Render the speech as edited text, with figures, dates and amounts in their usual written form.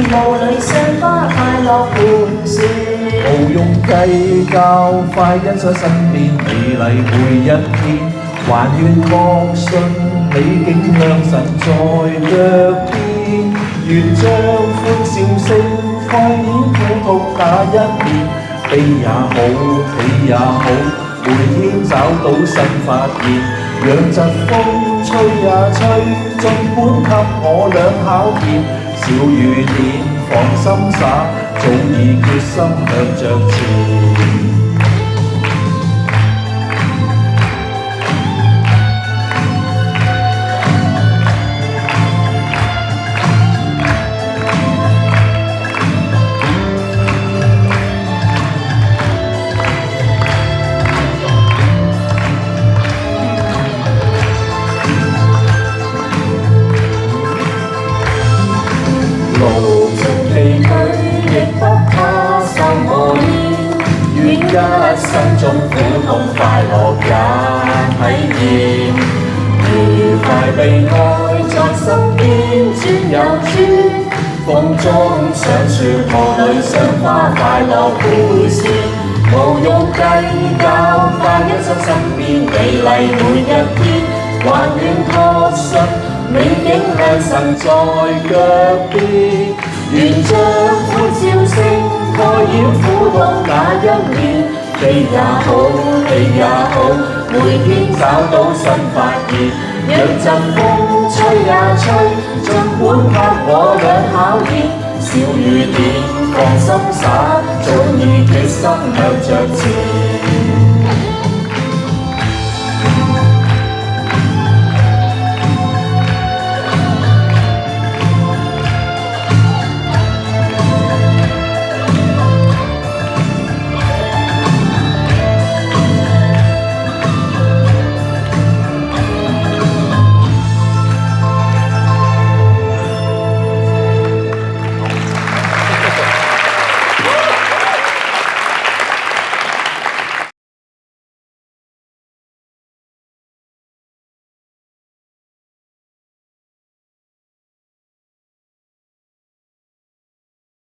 霧裏賞花快樂盤旋。無用計較，快欣賞身邊美麗每一天，還願確信美景良辰在腳邊，願將歡笑聲蓋掩苦痛那一面，悲也好，喜也好，每天找到新發現。讓疾風吹呀吹，盡管給我倆考驗。小雨點放心灑，早已決心向着前。路盡崎嶇，亦不怕受磨練，願一生中苦痛快樂也體驗。愉快悲哀在身邊轉又轉，風中想説河裏賞花快樂迴旋。無用計較，快欣賞身邊美麗每一天，還願確信美景良辰在腳邊，願將歡笑聲蓋掩苦痛那一面，悲也好，喜也好，每天找到新發現，讓陣風吹呀吹，盡管給我倆考驗，小雨點放心灑，早已決心向着前。